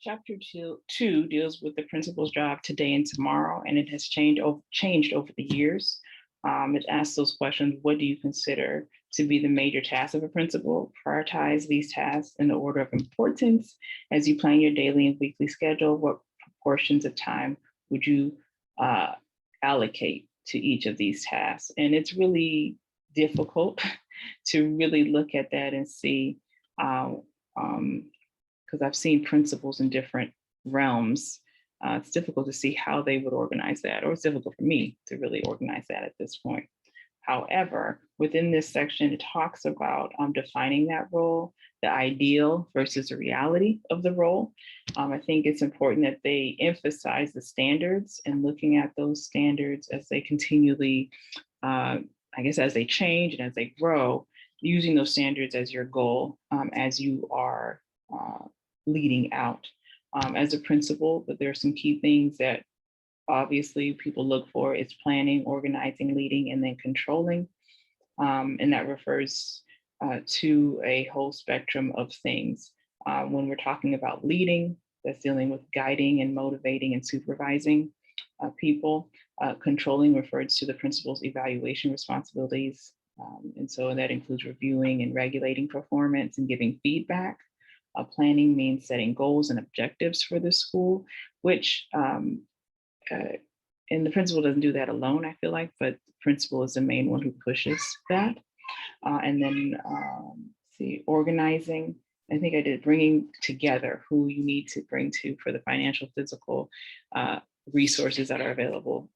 Chapter two deals with the principal's job today and tomorrow, and it has changed over the years. It asks those questions: what do you consider to be the major tasks of a principal? Prioritize these tasks in the order of importance. As you plan your daily and weekly schedule, what proportions of time would you allocate to each of these tasks? And it's really difficult to really look at that and see, because I've seen principals in different realms. It's difficult to see how they would organize that, or it's difficult for me to really organize that at this point. However, within this section, it talks about defining that role, the ideal versus the reality of the role. I think it's important that they emphasize the standards and looking at those standards as they continually, I guess, as they change and as they grow, using those standards as your goal as you are leading out as a principal. But there are some key things that obviously people look for. It's planning, organizing, leading, and then controlling. And that refers to a whole spectrum of things. When we're talking about leading, that's dealing with guiding and motivating and supervising people. Controlling refers to the principal's evaluation responsibilities. And so that includes reviewing and regulating performance and giving feedback. Planning means setting goals and objectives for the school, which, and the principal doesn't do that alone, I feel like, but the principal is the main one who pushes that. And then, organizing. I think I did bringing together who you need to bring to for the financial, physical resources that are available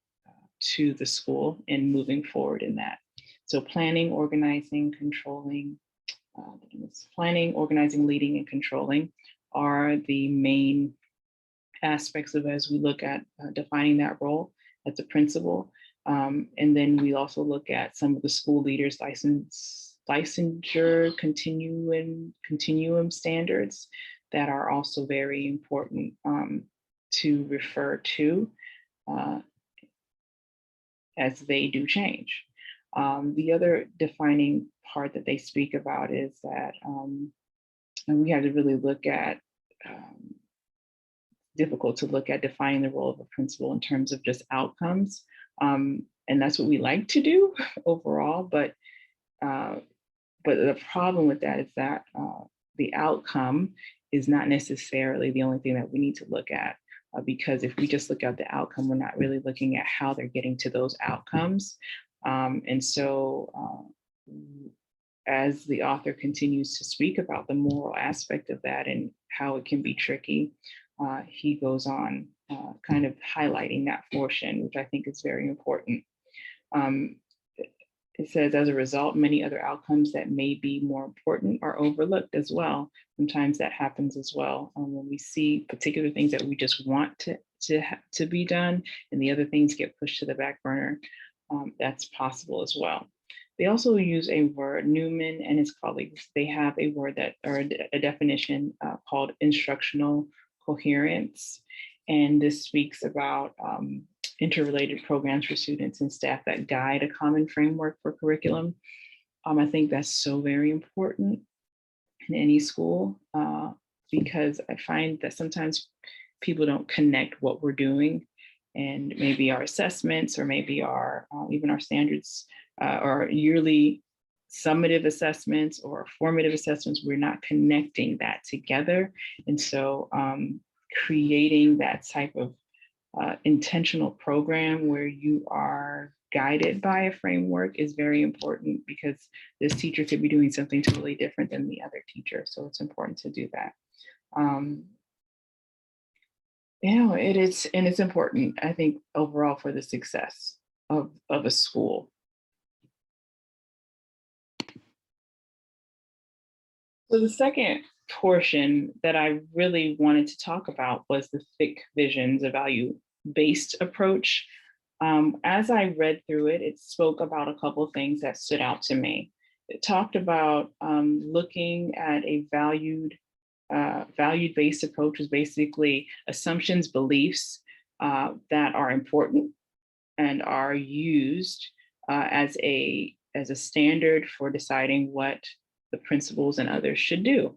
to the school and moving forward in that. So planning, organizing, controlling, planning, organizing, leading, and controlling are the main aspects of as we look at defining that role as a principal. And then we also look at some of the school leaders' licensure continuum standards that are also very important to refer to as they do change. The other defining part that they speak about is that and we have to really look at, difficult to look at defining the role of a principal in terms of just outcomes. And that's what we like to do overall, but the problem with that is that the outcome is not necessarily the only thing that we need to look at, because if we just look at the outcome, we're not really looking at how they're getting to those outcomes. And so as the author continues to speak about the moral aspect of that and how it can be tricky, he goes on kind of highlighting that portion, which I think is very important. It says, as a result, many other outcomes that may be more important are overlooked as well. Sometimes that happens as well when we see particular things that we just want to be done, and the other things get pushed to the back burner. That's possible as well. They also use a word, Newman and his colleagues, they have a word that, or a definition called instructional coherence. And this speaks about interrelated programs for students and staff that guide a common framework for curriculum. I think that's so very important in any school because I find that sometimes people don't connect what we're doing and maybe our assessments or maybe our even our standards or yearly summative assessments or formative assessments, we're not connecting that together. And so creating that type of intentional program where you are guided by a framework is very important because this teacher could be doing something totally different than the other teacher. So it's important to do that. It is, and it's important, I think, overall for the success of a school. So the second portion that I really wanted to talk about was the thick visions, a value-based approach. As I read through it, it spoke about a couple of things that stood out to me. It talked about looking at a value-based approach, is basically assumptions, beliefs that are important and are used as a standard for deciding what the principals and others should do.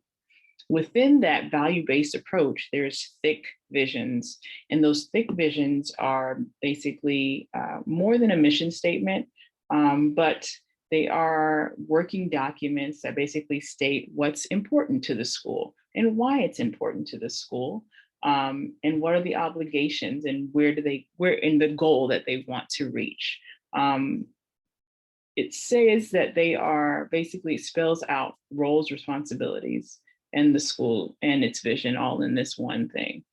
Within that value-based approach, there's thick visions, and those thick visions are basically more than a mission statement, but they are working documents that basically state what's important to the school and why it's important to the school, and what are the obligations and where in the goal that they want to reach. It says that they are basically spells out roles, responsibilities, and the school and its vision all in this one thing.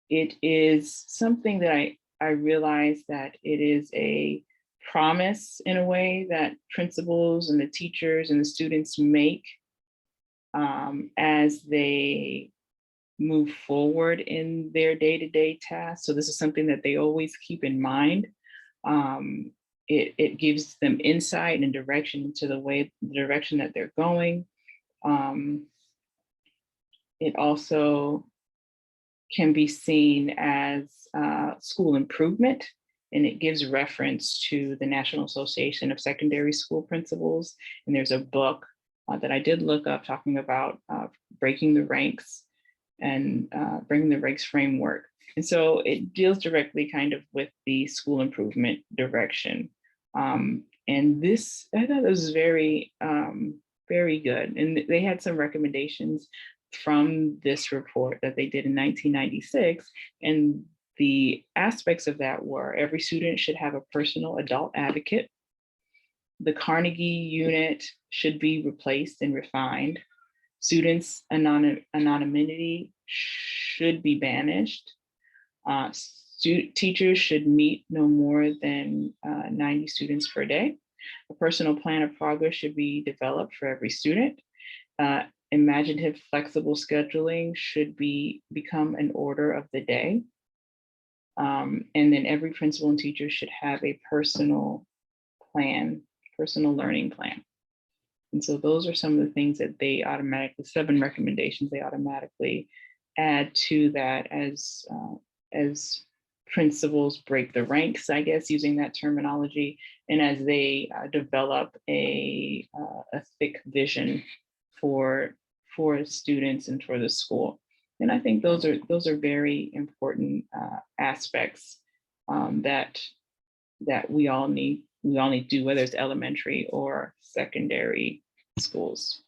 It is something that I realize that it is a promise in a way that principals and the teachers and the students make as they move forward in their day-to-day tasks. So this is something that they always keep in mind. It gives them insight and direction into the direction that they're going. It also can be seen as school improvement, and it gives reference to the National Association of Secondary School Principals. And there's a book that I did look up talking about breaking the ranks and bringing the ranks framework. And so it deals directly kind of with the school improvement direction. And this, I thought it was very, very good. And they had some recommendations from this report that they did in 1996. And the aspects of that were every student should have a personal adult advocate. The Carnegie unit should be replaced and refined. Students' anonymity should be banished. Teachers should meet no more than 90 students per day. A personal plan of progress should be developed for every student. Imaginative, flexible scheduling should become an order of the day. And then every principal and teacher should have a personal learning plan. And so those are some of the things that they automatically, 7 recommendations they automatically add to that as principals break the ranks, I guess, using that terminology, and as they develop a thick vision for students and for the school. And I think those are very important aspects that we all need to do, whether it's elementary or secondary schools.